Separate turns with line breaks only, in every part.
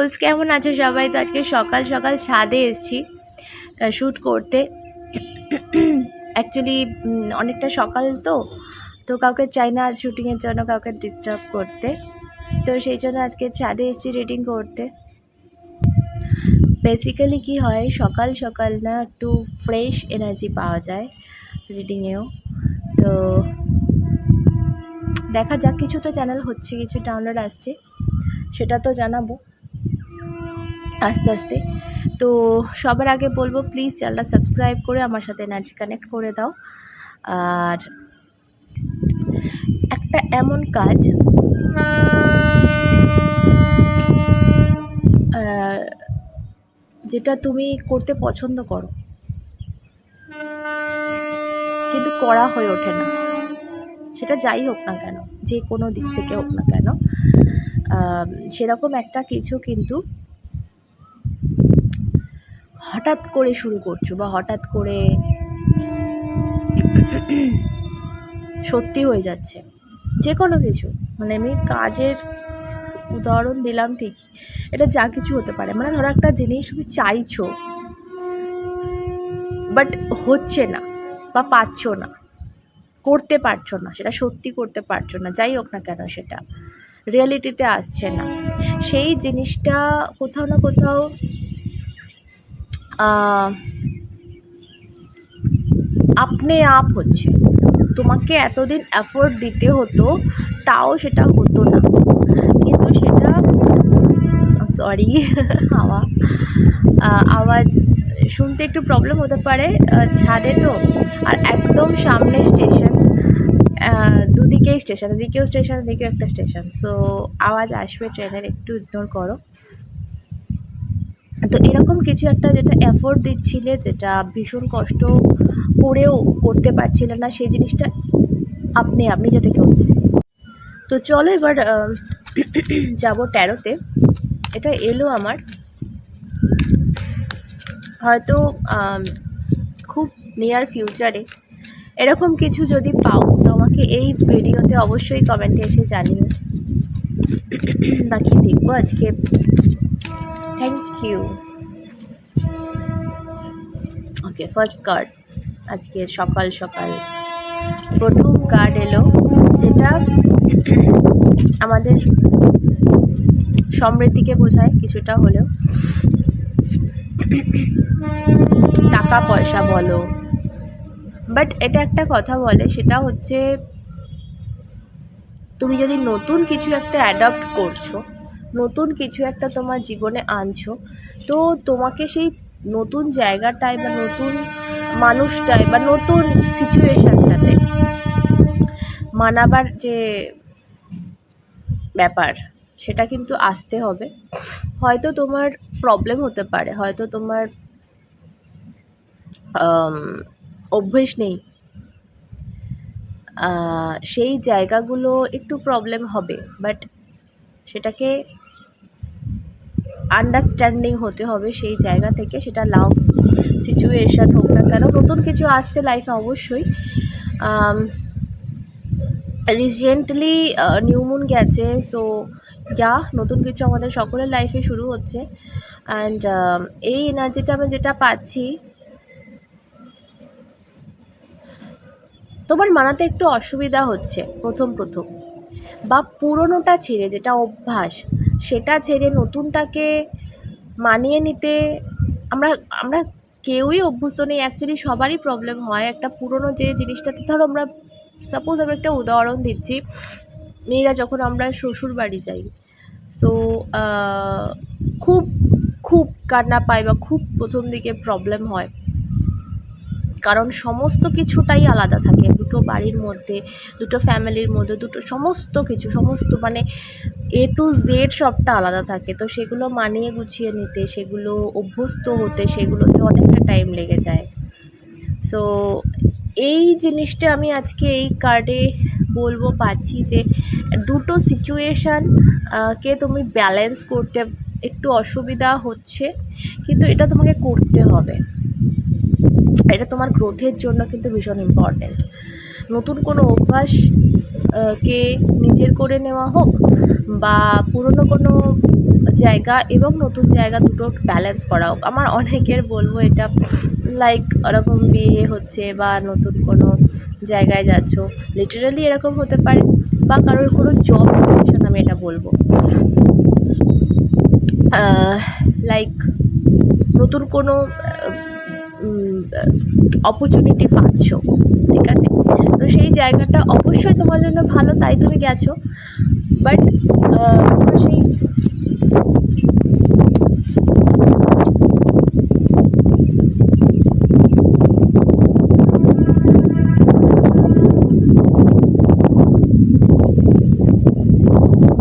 Sols, কেমন আছো সবাই? তো আজকে সকাল সকাল ছাদে এসেছি শ্যুট করতে। অ্যাকচুয়ালি অনেকটা সকাল তো তো কাউকে চাই না শ্যুটিংয়ের জন্য কাউকে ডিস্টার্ব করতে, তো সেই জন্য আজকে ছাদে এসেছি রিডিং করতে। বেসিক্যালি কি হয়, সকাল সকাল না একটু ফ্রেশ এনার্জি পাওয়া যায় রিডিংয়েও। তো দেখা যাক, কিছু তো চ্যানেল হচ্ছে, কিছু ডাউনলোড আসছে, সেটা তো জানাবো আস্তে আস্তে। তো সবার আগে বলবো, প্লিজ চ্যানেলটা সাবস্ক্রাইব করে আমার সাথে এনার্জি কানেক্ট করে দাও। আর একটা এমন কাজ যেটা তুমি করতে পছন্দ করো কিন্তু করা হয়ে ওঠে না, সেটা যাই হোক না কেন, যে কোনো দিক থেকে হোক না কেন, সেরকম একটা কিছু কিন্তু হঠাৎ করে শুরু করছো বা হঠাৎ করে সত্যি হয়ে যাচ্ছে, যে কোনো কিছু। মানে আমি কাজের উদাহরণ দিলাম ঠিকই, এটা যা কিছু হতে পারে। মানে ধরো একটা জিনিস তুমি চাইছো বাট হচ্ছে না বা পারছো না, করতে পারছো না, সেটা সত্যি করতে পারছো না, যাই হোক না কেন সেটা রিয়ালিটিতে আসছে না। সেই জিনিসটা কোথাও না কোথাও আপনি আপ হচ্ছে। তোমাকে এতদিন এফোর্ট দিতে হতো, তাও সেটা হতো না, কিন্তু সেটা সরি আওয়াজ শুনতে একটু প্রবলেম হতে পারে, ছাদে তো, আর একদম সামনে স্টেশন, দুদিকেই স্টেশন, এদিকেও স্টেশন এদিকেও একটা স্টেশন, সো আওয়াজ আসবে ট্রেনের, একটু ইগনোর করো। তো এরকম কিছু একটা যেটা এফোর্ট দিচ্ছিলে, যেটা ভীষণ কষ্ট করেও করতে পারছিলে না, সেই জিনিসটা আপনি নিজে থেকে হচ্ছে। তো চলো এবার যাব 13-তে। এটা এলো আমার, হয়তো খুব নিয়ার ফিউচারে এরকম কিছু যদি পাও তো আমাকে এই ভিডিওতে অবশ্যই কমেন্টে এসে জানিও। বাকি দেখবো আজকে। Thank you. Okay, first card আজকে সকাল সকাল প্রথম কার্ড এলো, যেটা আমাদের সমৃদ্ধিকে বোঝায় কিছুটা হলেও। টাকা পয়সা বলো, বাট এটা একটা কথা বলে, সেটা হচ্ছে তুমি যদি নতুন কিছু একটা অ্যাডপ্ট করছো, নতুন কিছু একটা তোমার জীবনে আনছো, তো তোমাকে সেই নতুন জায়গাটায় বা নতুন মানুষটায় বা নতুন সিচুয়েশানটাতে মানাবার যে ব্যাপার, সেটা কিন্তু আসতে হবে। হয়তো তোমার প্রবলেম হতে পারে, হয়তো তোমার অভ্যেস নেই, সেই জায়গাগুলো একটু প্রবলেম হবে, বাট সেটাকে আন্ডারস্ট্যান্ডিং হতে হবে সেই জায়গা থেকে। সেটা লাভ সিচুয়েশান হোক না কেন, নতুন কিছু আসছে লাইফে অবশ্যই। রিসেন্টলি নিউ মুন গেছে, সো যা নতুন কিছু আমাদের সকলের লাইফে শুরু হচ্ছে। অ্যান্ড এই এনার্জিটা আমি যেটা পাচ্ছি, তোমার মানাতে একটু অসুবিধা হচ্ছে প্রথম, বা পুরনোটা ছেড়ে, যেটা অভ্যাস সেটা ছেড়ে নতুনটাকে মানিয়ে নিতে আমরা আমরা কেউই অভ্যস্ত নেই। অ্যাকচুয়ালি সবারই প্রবলেম হয় একটা পুরনো যে জিনিসটাতে। ধরো আমরা সাপোজ আমি একটা উদাহরণ দিচ্ছি, মেয়েরা যখন আমরা শ্বশুর বাড়ি যাই, সো খুব খুব কান্না পায় বা খুব প্রথম দিকে প্রবলেম হয়, কারণ সমস্ত কিছুটাই আলাদা থাকে দুটো বাড়ির মধ্যে, দুটো ফ্যামিলির মধ্যে, দুটো সমস্ত কিছু, সমস্ত মানে A to Z সবটা আলাদা থাকে। তো সেগুলো মানিয়ে গুছিয়ে নিতে, সেগুলো অভ্যস্ত হতে, সেগুলোতে অনেকটা টাইম লেগে যায়। সো এই জিনিসটা আমি আজকে এই কার্ডে বলবো পাচ্ছি, যে দুটো সিচুয়েশান কে তুমি ব্যালেন্স করতে একটু অসুবিধা হচ্ছে, কিন্তু এটা তোমাকে করতে হবে। এটা তোমার গ্রোথের জন্য কিন্তু ভীষণ ইম্পর্ট্যান্ট। নতুন কোনো অভ্যাস কে নিজের করে নেওয়া হোক, বা পুরনো কোনো জায়গা এবং নতুন জায়গা দুটো ব্যালেন্স করা হোক। আমার অনেকের বলবো এটা, লাইক ওরকম বিয়ে হচ্ছে বা নতুন কোনো জায়গায় যাচ্ছ, লিটারালি এরকম হতে পারে, বা কারোর কোনো জব সিচুয়েশন, আমি এটা বলবো লাইক নতুন কোনো অপরচুনিটি পাচ্ছ, ঠিক আছে? তো সেই জায়গাটা অবশ্যই তোমার জন্য ভালো, তাই তুমি গেছো, বাট তোমার সেই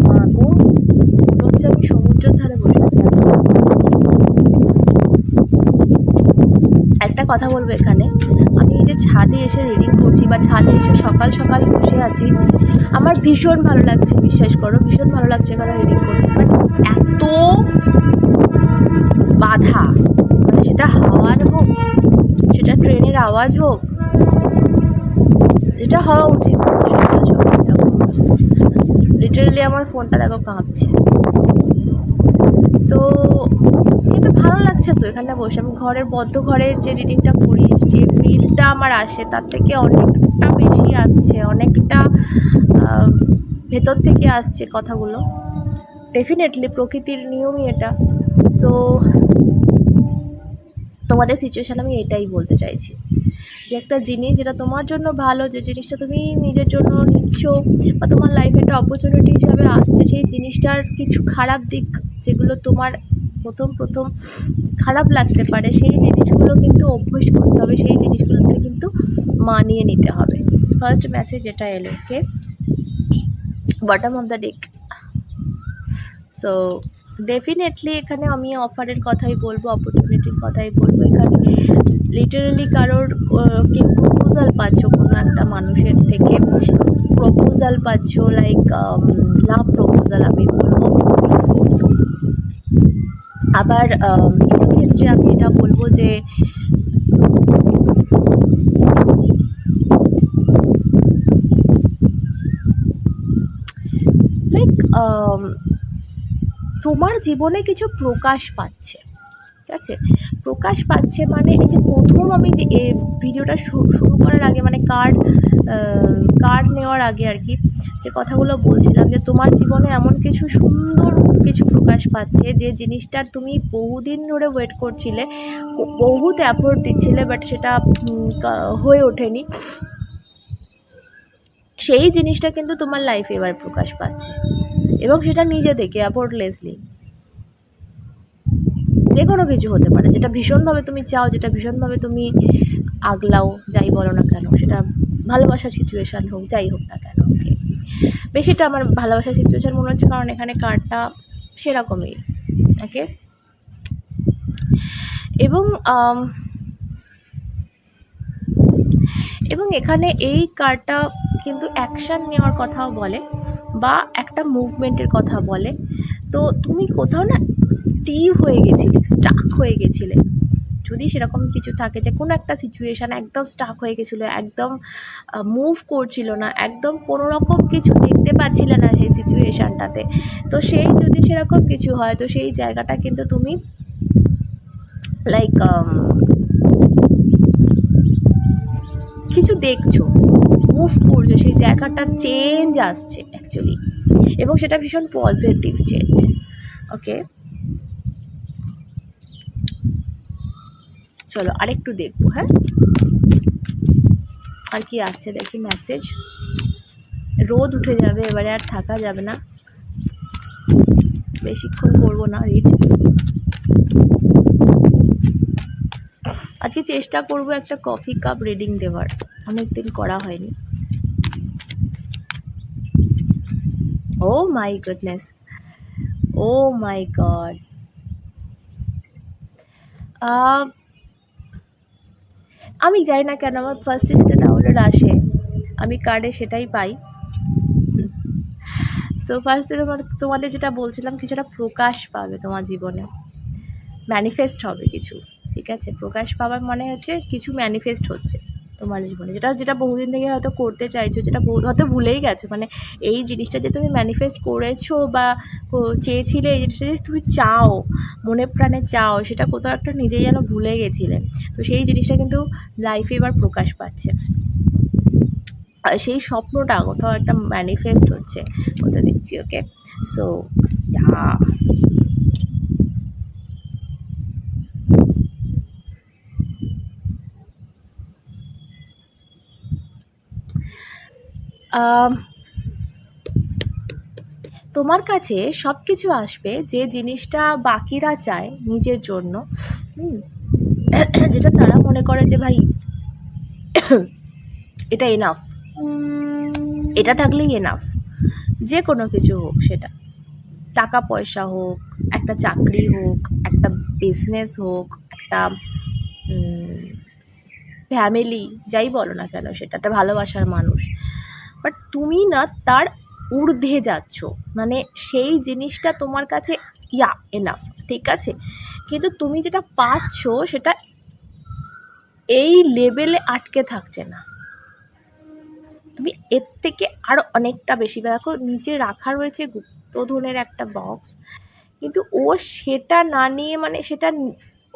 মাগো, মনে হচ্ছে আমি সমুদ্রের ধারে বসে আছি। একটা কথা বলবো এখানে, আমি এই যে ছাদে এসে রিডিং করছি বা ছাদে এসে সকাল সকাল বসে আছি, আমার ভীষণ ভালো লাগছে, বিশ্বাস করো, ভীষণ ভালো লাগছে এখানে রিডিং করতে। বাট এত বাধা, মানে সেটা হাওয়ার হোক, সেটা ট্রেনের আওয়াজ হোক, যেটা হওয়া উচিত সকাল সকাল, লিটারালি আমার ফোনটা দেখো কাঁপছে। সো কিন্তু ভালো লাগছে তো এখানে বসে, আমি ঘরের বদ্ধ ঘরের যে রিডিংটা করি, যে ফিলটা আমার আসে তার থেকে অনেকটা বেশি আসছে, অনেকটা ভেতর থেকে আসছে কথাগুলো। ডেফিনেটলি প্রকৃতির নিয়মই এটা। সো তোমাদের সিচুয়েশান আমি এটাই বলতে চাইছি, যে একটা জিনিস যেটা তোমার জন্য ভালো, যে জিনিসটা তুমি নিজের জন্য নিচ্ছ বা তোমার লাইফে একটা অপরচুনিটি হিসাবে আসছে, সেই জিনিসটার কিছু খারাপ দিক যেগুলো তোমার প্রথম খারাপ লাগতে পারে, সেই জিনিসগুলো কিন্তু অভ্যাস করতে হবে, সেই জিনিসগুলোতে কিন্তু মানিয়ে নিতে হবে। ফার্স্ট মেসেজ এটা এলো, okay, bottom of the deck. So definitely এখানে আমি অফারের কথাই বলবো, অপরচুনিটির কথাই বলবো। এখানে লিটারালি কারোর কেউ প্রপোজাল পাচ্ছ কোনো একটা মানুষের থেকে, প্রপোজাল পাচ্ছ, লাইক লাভ প্রপোজাল আমি বলবো। আবার কিছু ক্ষেত্রে আমি এটা বলবো যে লাইক তোমার জীবনে কিছু প্রকাশ পাচ্ছে, ঠিক আছে? প্রকাশ পাচ্ছে মানে এই যে প্রথম আমি যে ভিডিওটা শুরু করার আগে, মানে কার্ড নেওয়ার আগে আর কি, যে কথাগুলো বলছিলাম, যে তোমার জীবনে এমন কিছু সুন্দর কিছু প্রকাশ পাচ্ছে, যে জিনিসটার তুমি বহুদিন ধরে ওয়েট করছিলে, বহুত এফোর্ট দিচ্ছিলে, বাট সেটা হয়ে ওঠেনি, সেই জিনিসটা কিন্তু তোমার লাইফে এবার প্রকাশ পাচ্ছে, এবং সেটা নিজে থেকে এফোর্টলেসলি। যে কোনো কিছু হতে পারে, যেটা ভীষণভাবে তুমি চাও, যেটা ভীষণভাবে তুমি আগলাও, যাই বলো না কেন, সেটা ভালোবাসার সিচুয়েশান হোক, যাই হোক না কেন, ওকে, বেশিটা আমার ভালোবাসার সিচুয়েশান মনে হচ্ছে, কারণ এখানে কার্ডটা সেরকমই, ওকে। এবং এখানে এই কার্ডটা কিন্তু অ্যাকশান নেওয়ার কথাও বলে, বা একটা মুভমেন্টের কথা বলে। তো তুমি কোথাও না স্টাক হয়ে গেছিলে, যদি সেরকম কিছু থাকে, যে কোনো একটা সিচুয়েশান একদম স্টাক হয়ে গেছিলো, একদম মুভ করছিল না, একদম কোনো রকম কিছু দেখতে পাচ্ছিলে না সেই সিচুয়েশানটাতে, তো সেই যদি সেরকম কিছু হয়, তো সেই জায়গাটা কিন্তু তুমি লাইক কিছু দেখছো, মুভ করছে, সেই জায়গাটার চেঞ্জ আসছে অ্যাকচুয়ালি, এবং সেটা ভীষণ পজিটিভ চেঞ্জ, ওকে। চলো আরেকটু দেখবো, হ্যাঁ, আর কি আসছে দেখি মেসেজ। রোদ উঠে যাবে এবারে, আর থাকা যাবে না, বেশিক্ষণ করবো না রিড। আজকে চেষ্টা করব একটা কফি কাপ রিডিং দেওয়ার, অনেকদিন করা হয়নি। ও my goodness, O my god, আমি জানি না কেন আমার ফার্স্টে যেটা ডাউনলোড আসে, আমি কার্ডে সেটাই পাই। সো ফার্স্টে তোমাদের যেটা বলছিলাম, কিছুটা প্রকাশ পাবে তোমার জীবনে, ম্যানিফেস্ট হবে কিছু, ঠিক আছে? প্রকাশ পাওয়ার মানে হচ্ছে কিছু ম্যানিফেস্ট হচ্ছে তোমার জীবনে, যেটা যেটা বহুদিন থেকে হয়তো করতে চাইছো, যেটা হয়তো ভুলেই গেছো, মানে এই জিনিসটা যে তুমি ম্যানিফেস্ট করেছো বা চেয়েছিলে, এই জিনিসটা যে তুমি চাও, মনে প্রাণে চাও, সেটা কোথাও একটা নিজেই যেন ভুলে গেছিলে। তো সেই জিনিসটা কিন্তু লাইফে এবার প্রকাশ পাচ্ছে। সেই স্বপ্নটা কোথাও একটা ম্যানিফেস্ট হচ্ছে, কোথাও দেখছি। ওকে, সো তোমার কাছে সব কিছু আসবে যে জিনিসটা বাকিরা চায় নিজের জন্য, যেটা তারা মনে করে যে ভাই এটা এনাফ, এটা থাকলেই এনাফ। যে কোনো কিছু হোক, সেটা টাকা পয়সা হোক, একটা চাকরি হোক, একটা বিজনেস হোক, একটা ফ্যামিলি, যাই বলো না কেন, সেটা একটা ভালোবাসার মানুষ। বাট তুমি না তার ঊর্ধ্বে যাচ্ছ, মানে সেই জিনিসটা তোমার কাছে এনাফ, ঠিক আছে, কিন্তু তুমি যেটা পাচ্ছ সেটা এই লেভেলে আটকে থাকছে না, তুমি এর থেকে আরও অনেকটা বেশি। দেখো নিচে রাখা রয়েছে গুপ্তধনের একটা বক্স, কিন্তু ও সেটা না নিয়ে, মানে সেটা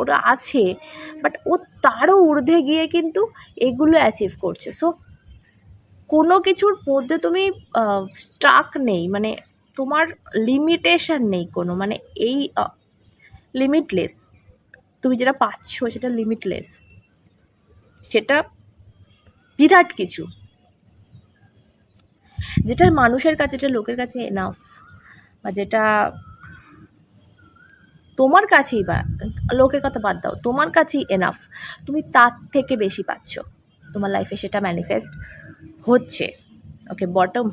ওটা আছে, বাট ও তারও ঊর্ধ্বে গিয়ে কিন্তু এগুলো অ্যাচিভ করছে। সো কোনো কিছুর মধ্যে তুমি স্টাক নেই, মানে তোমার লিমিটেশন নেই কোনো, মানে এই লিমিটলেস, তুমি যেটা পাচ্ছ সেটা লিমিটলেস, সেটা বিরাট কিছু, যেটা মানুষের কাছে, যেটা লোকের কাছে এনাফ, বা যেটা তোমার কাছেই, বা লোকের কথা বাদ দাও, তোমার কাছেই এনাফ, তুমি তার থেকে বেশি পাচ্ছ তোমার লাইফে, সেটা ম্যানিফেস্ট হচ্ছে। ওকে, বটম,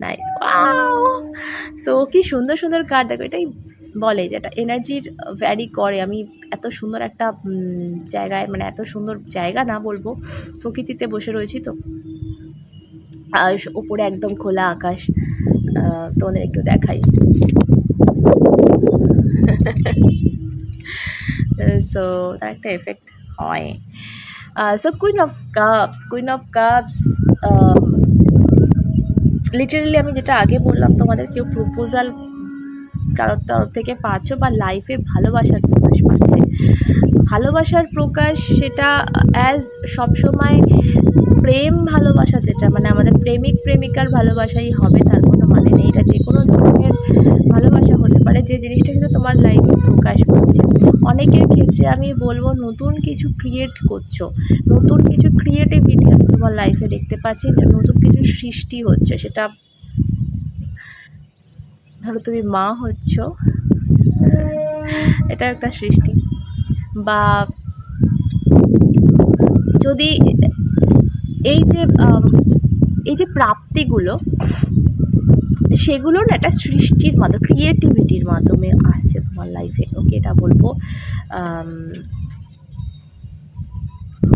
নাইস, সো কি সুন্দর সুন্দর কার্ড, দেখো এটাই বলে যে একটা এনার্জির ভ্যারি করে। আমি এত সুন্দর একটা জায়গায়, মানে এত সুন্দর জায়গা না বলবো, প্রকৃতিতে বসে রয়েছি তো, আর উপরে একদম খোলা আকাশ, তোমাদের একটু দেখাই। সো তার একটা এফেক্ট হয়। So queen of cups, literally আমি যেটা আগে বললাম তোমাদের, কেউ প্রপোজাল কারোর তরফ থেকে পাচ্ছ, বা লাইফে ভালোবাসার প্রকাশ পাচ্ছে। ভালোবাসার প্রকাশ সেটা অ্যাজ সবসময় প্রেম ভালোবাসা, যেটা মানে আমাদের প্রেমিক প্রেমিকার ভালোবাসাই হবে তার কোনো মানে নেই, এটা যে কোনো ধরনের ভালোবাসা হতে পারে, যে জিনিসটা কিন্তু তোমার লাইফে প্রকাশ পাচ্ছে। অনেকের ক্ষেত্রে আমি বলবো নতুন কিছু ক্রিয়েট করছো, নতুন কিছু ক্রিয়েটিভিটি আমি তোমার লাইফে দেখতে পাচ্ছি, নতুন কিছু সৃষ্টি হচ্ছে। সেটা ধরো তুমি মা হচ্ছ, এটা একটা সৃষ্টি, বা যদি এই যে প্রাপ্তিগুলো, সেগুলো না একটা সৃষ্টির মাধ্যমে, ক্রিয়েটিভিটির মাধ্যমে আসছে তোমার লাইফে। ওকে, এটা বলবো।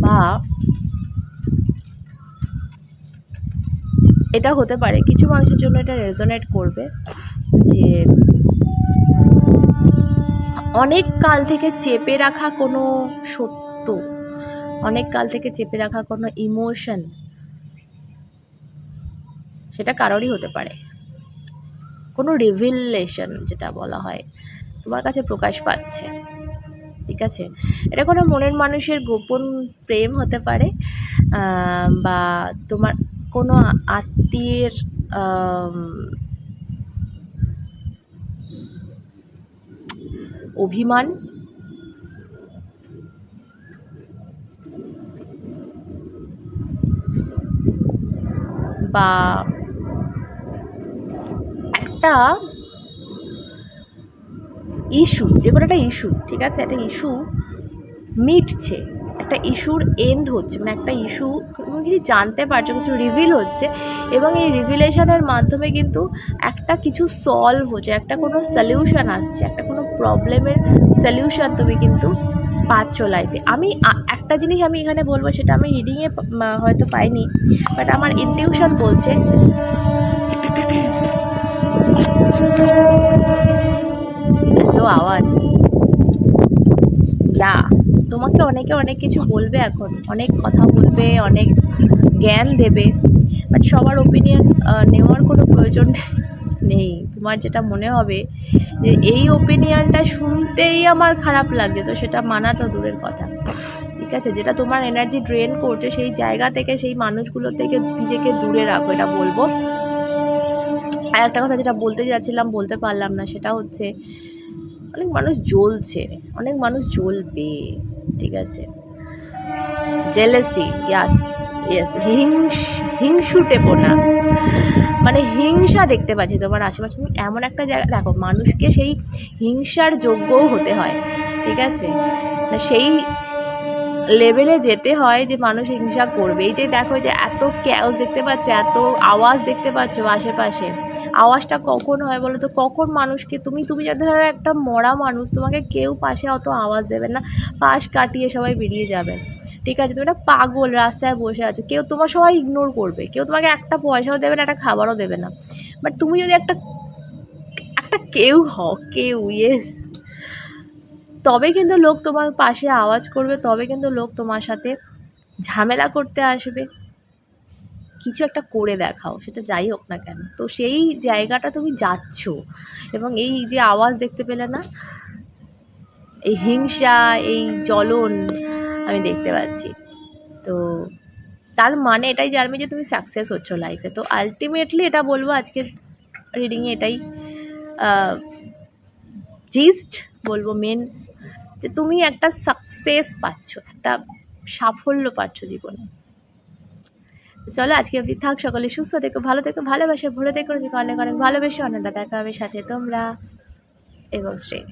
বা এটা হতে পারে কিছু মানুষের জন্য এটা রেজোনেট করবে, যে অনেক কাল থেকে চেপে রাখা কোনো সত্য, অনেক কাল থেকে চেপে রাখা কোনো ইমোশন, সেটা কারোরই হতে পারে, কোনো রিভিলেশন যেটা বলা হয়, তোমার কাছে প্রকাশ পাচ্ছে, ঠিক আছে। এটা কোনো মনের মানুষের গোপন প্রেম হতে পারে, বা তোমার কোনো আত্মীয়ের অভিমান, বা একটা ইস্যু, যে কোনো একটা ইস্যু, ঠিক আছে, একটা ইস্যু মিটছে, একটা ইস্যুর এন্ড হচ্ছে, মানে একটা ইস্যু তুমি কিছু জানতে পারছো, কিছু রিভিল হচ্ছে, এবং এই রিভিলেশনের মাধ্যমে কিন্তু একটা কিছু সলভ হচ্ছে, একটা কোনো সলিউশন আসছে, একটা কোনো প্রবলেমের সলিউশন তুমি কিন্তু পাচ্ছ লাইফে। আমি একটা জিনিস আমি এখানে বলবো, সেটা আমি রিডিংয়ে হয়তো পাইনি, বাট আমার ইনটিউশন বলছে, এত আওয়াজ, তোমাকে অনেকে অনেক কিছু বলবে, এখন অনেক কথা বলবে, অনেক জ্ঞান দেবে, বাট সবার ওপিনিয়ন নেওয়ার কোনো প্রয়োজন নেই। তোমার যেটা মনে হবে যে এই ওপিনিয়নটা শুনতেই আমার খারাপ লাগছে, তো সেটা মানা তো দূরের কথা, ঠিক আছে? যেটা তোমার এনার্জি ড্রেন করছে সেই জায়গা থেকে, সেই মানুষগুলো থেকে নিজেকে দূরে রাখো, এটা বলবো। আর একটা কথা যেটা বলতে যাচ্ছিলাম বলতে পারলাম না, সেটা হচ্ছে অনেক মানুষ জ্বলছে, অনেক মানুষ জ্বলবে, ঠিক আছে? জেলেসি, ইয়েস, হিংসুটেপনা, মানে হিংসা দেখতে পাচ্ছি তোমার আশেপাশে। তুমি এমন একটা জায়গা দেখো, মানুষকে সেই হিংসার যোগ্যও হতে হয়, ঠিক আছে? না সেই লেভেলে যেতে হয় যে মানুষ হিংসা করবে। এই যে দেখো, যে এত ক্যাওস দেখতে পাচ্ছ, এত আওয়াজ দেখতে পাচ্ছ আশেপাশে, আওয়াজটা কখন হয় বলো তো? কখন মানুষকে তুমি যে ধরো একটা মরা মানুষ, তোমাকে কেউ পাশে অত আওয়াজ দেবে না, পাশ কাটিয়ে সবাই বেরিয়ে যাবে, ঠিক আছে? তুমি একটা পাগল রাস্তায় বসে আছো, কেউ তোমার সবাই ইগনোর করবে, কেউ তোমাকে একটা পয়সাও দেবে না, একটা খাবারও দেবে না, বাট তুমি যদি একটা একটা কেউ হও, কেউ, ইয়েস, তবে কিন্তু লোক তোমার পাশে আওয়াজ করবে, তবে কিন্তু লোক তোমার সাথে ঝামেলা করতে আসবে। কিছু একটা করে দেখাও, সেটা যাই হোক না কেন। তো সেই জায়গাটা তুমি যাচ্ছ, এবং এই যে আওয়াজ দেখতে পেলে না, এই হিংসা, এই জ্বলন আমি দেখতে পাচ্ছি। তো তার মানে এটাই জানবে যে তুমি সাকসেস হচ্ছ লাইফে। তো আলটিমেটলি এটা বলবো আজকের রিডিংয়ে, এটাই জিস্ট বলবো, মেন, যে তুমি একটা সাকসেস পাচ্ছ, একটা সাফল্য পাচ্ছ জীবনে। চলো আজকে অবধি থাক, সকলে সুস্থ থেকো, ভালো থেকো, ভালোবাসা ভরে থেকো, যে অনেক অনেক ভালোবেসে অনেকটা দেখা হবে সাথে তোমরা, এবং শ্রেয়।